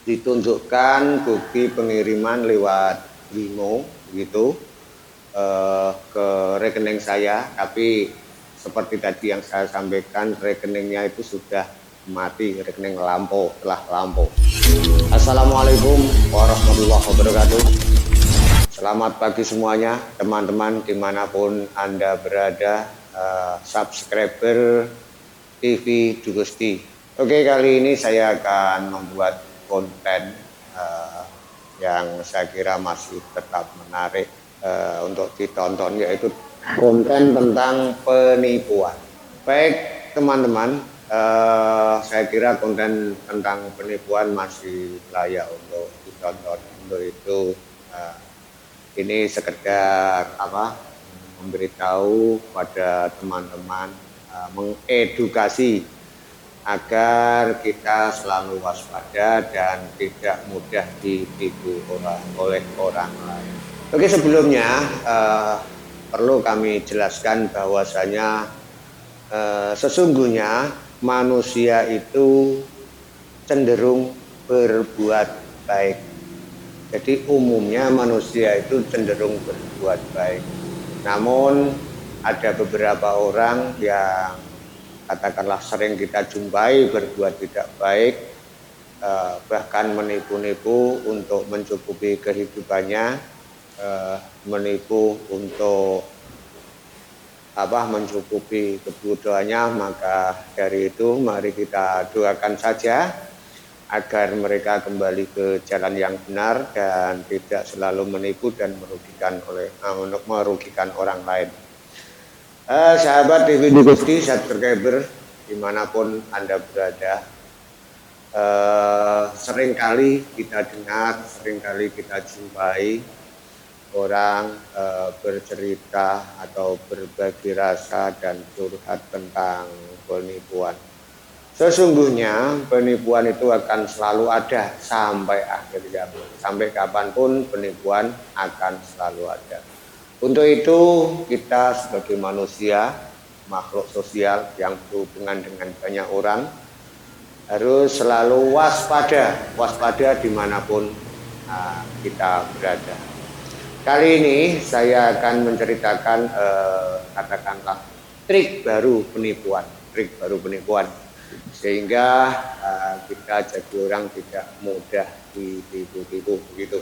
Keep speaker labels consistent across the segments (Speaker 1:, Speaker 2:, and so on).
Speaker 1: ditunjukkan bukti pengiriman lewat Wimo gitu ke rekening saya, tapi seperti tadi yang saya sampaikan, rekeningnya itu sudah mati, rekening lampu, telah lampu. Assalamualaikum warahmatullahi wabarakatuh. Selamat pagi semuanya, teman-teman dimanapun Anda berada, subscriber TV Dugusti. Oke, kali ini saya akan membuat konten yang saya kira masih tetap menarik untuk ditonton, yaitu konten tentang penipuan. Baik teman-teman, saya kira konten tentang penipuan masih layak untuk ditonton. Untuk itu ini sekedar memberitahu pada teman-teman, mengedukasi agar kita selalu waspada dan tidak mudah ditipu oleh orang lain. Oke, sebelumnya perlu kami jelaskan bahwasanya sesungguhnya manusia itu cenderung berbuat baik. Jadi umumnya manusia itu cenderung berbuat baik. Namun ada beberapa orang yang katakanlah sering kita jumpai berbuat tidak baik, bahkan menipu-nipu untuk mencukupi kehidupannya, menipu untuk mencukupi kebutuhannya. Maka dari itu mari kita doakan saja agar mereka kembali ke jalan yang benar dan tidak selalu menipu dan merugikan orang lain. Sahabat TV Dugusti, subscriber dimanapun Anda berada, seringkali kita dengar, seringkali kita jumpai orang bercerita atau berbagi rasa dan curhat tentang penipuan. Sesungguhnya penipuan itu akan selalu ada sampai akhir zaman. Sampai kapanpun penipuan akan selalu ada. Untuk itu kita sebagai manusia, makhluk sosial yang berhubungan dengan banyak orang, harus selalu waspada dimanapun kita berada. Kali ini saya akan menceritakan katakanlah trik baru penipuan, sehingga kita jadi orang tidak mudah ditipu begitu.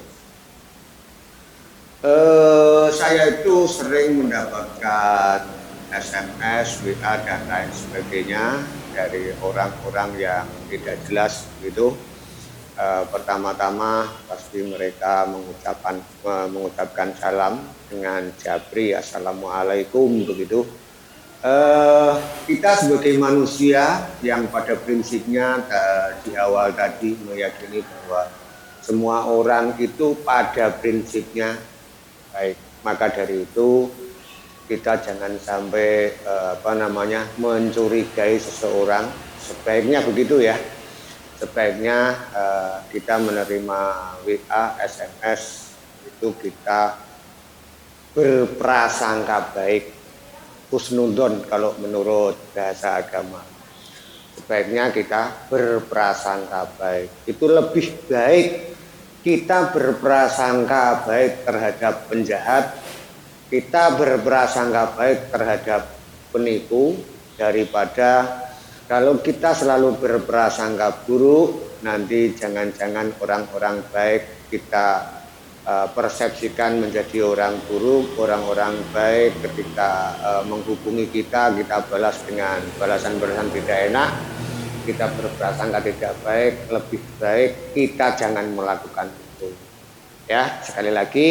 Speaker 1: Saya itu sering mendapatkan SMS, WA dan lain sebagainya dari orang-orang yang tidak jelas begitu. Pertama-tama pasti mereka mengucapkan salam dengan jabri, assalamualaikum begitu. Kita sebagai manusia yang pada prinsipnya di awal tadi meyakini bahwa semua orang itu pada prinsipnya baik. Maka dari itu kita jangan sampai mencurigai seseorang. Sebaiknya begitu ya. Sebaiknya kita menerima WA, SMS itu kita berprasangka baik, husnudon kalau menurut bahasa agama. Sebaiknya kita berprasangka baik. Itu lebih baik kita berprasangka baik terhadap penjahat, kita berprasangka baik terhadap penipu, daripada kalau kita selalu berprasangka buruk, nanti jangan-jangan orang-orang baik kita persepsikan menjadi orang buruk. Orang-orang baik ketika menghubungi kita balas dengan balasan-balasan tidak enak, kita berprasangka tidak baik. Lebih baik kita jangan melakukan itu ya. Sekali lagi,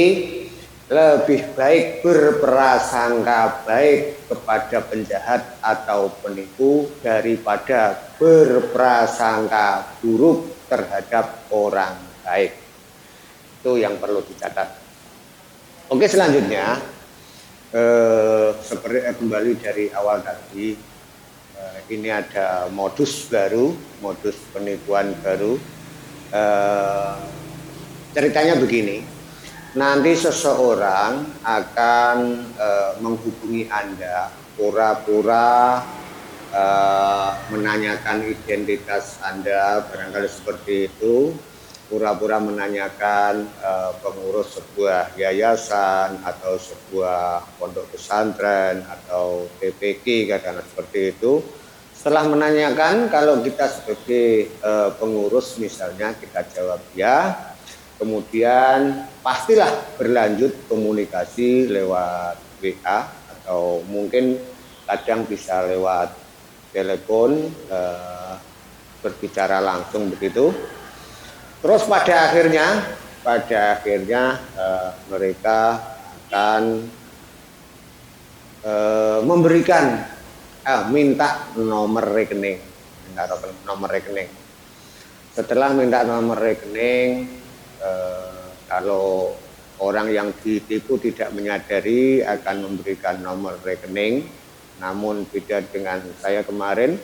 Speaker 1: lebih baik berprasangka baik kepada penjahat atau penipu daripada berprasangka buruk terhadap orang baik. Itu yang perlu dicatat. Oke, selanjutnya seperti kembali dari awal tadi, ini ada modus baru, modus penipuan baru. Ceritanya begini, nanti seseorang akan menghubungi Anda, pura-pura menanyakan identitas Anda, barangkali seperti itu. pura-pura menanyakan pengurus sebuah yayasan atau sebuah pondok pesantren atau TPQ katakanlah seperti itu. Setelah menanyakan, kalau kita sebagai pengurus misalnya kita jawab ya, kemudian pastilah berlanjut komunikasi lewat WA atau mungkin kadang bisa lewat telepon, berbicara langsung begitu. Terus pada akhirnya mereka akan memberikan minta nomor rekening. Setelah minta nomor rekening, kalau orang yang ditipu tidak menyadari akan memberikan nomor rekening. Namun beda dengan saya kemarin,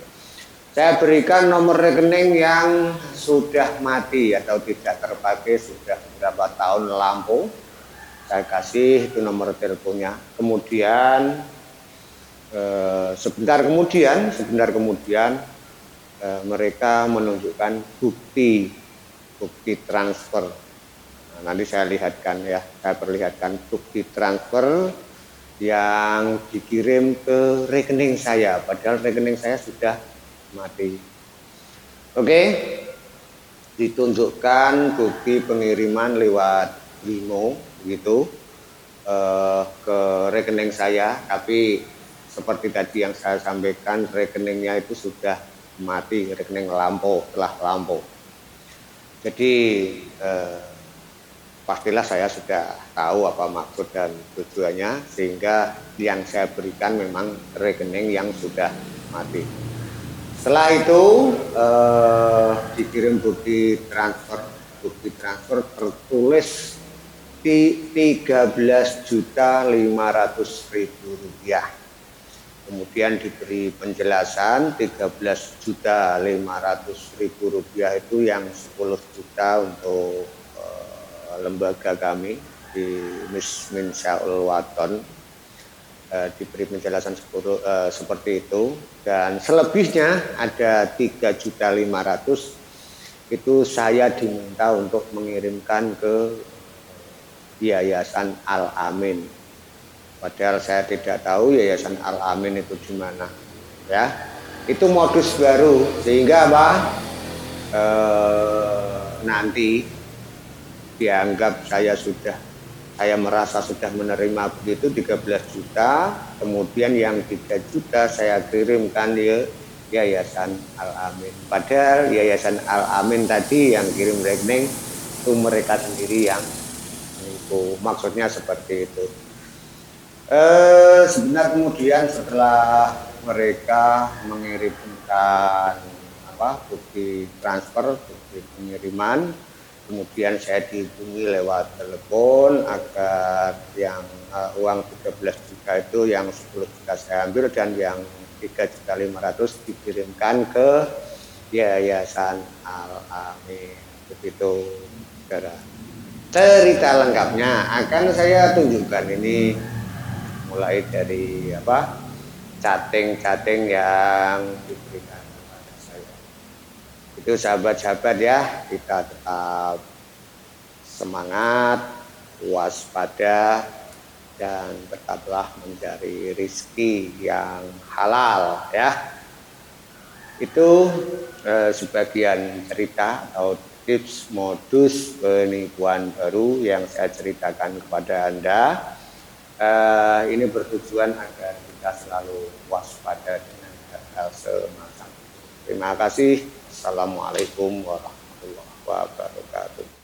Speaker 1: saya berikan nomor rekening yang sudah mati atau tidak terpakai sudah beberapa tahun lampau. Saya kasih itu nomor teleponnya. Kemudian sebentar kemudian mereka menunjukkan bukti transfer. Nah, nanti saya lihatkan ya, saya perlihatkan bukti transfer yang dikirim ke rekening saya, padahal rekening saya sudah mati. Oke, ditunjukkan bukti pengiriman lewat Wimo gitu ke rekening saya, tapi seperti tadi yang saya sampaikan, rekeningnya itu sudah mati, rekening telah lampau. Jadi pastilah saya sudah tahu apa maksud dan tujuannya, sehingga yang saya berikan memang rekening yang sudah mati. Setelah itu dikirim bukti transfer tertulis di 13.500.000 rupiah. Kemudian diberi penjelasan 13.500.000 rupiah itu yang 10 juta untuk lembaga kami di Mismin Syaul Waton, diberi penjelasan seperti itu, dan selebihnya ada 3.500.000 itu saya diminta untuk mengirimkan ke Yayasan Al-Amin, padahal saya tidak tahu Yayasan Al-Amin itu di mana ya. Itu modus baru, sehingga nanti dianggap saya merasa sudah menerima begitu 13 juta, kemudian yang 3 juta saya kirimkan ke Yayasan Al-Amin. Padahal Yayasan Al-Amin tadi yang kirim rekening itu mereka sendiri yang itu, maksudnya seperti itu. Sebentar kemudian setelah mereka mengirimkan bukti transfer, bukti pengiriman, kemudian saya dihubungi lewat telepon agar yang uang 13 juta itu yang 10 juta saya ambil dan yang 3.500.000 dikirimkan ke Yayasan Al-Amin. Begitu, saudara. Cerita lengkapnya akan saya tunjukkan ini, mulai dari chatting yang diberikan kepada saya. Itu sahabat-sahabat ya, kita tetap semangat, waspada, dan tetaplah mencari rezeki yang halal ya. Itu sebagian cerita atau tips modus penipuan baru yang saya ceritakan kepada Anda. Ini bertujuan agar kita selalu waspada dengan hal semacam. Terima kasih. Assalamualaikum warahmatullahi wabarakatuh.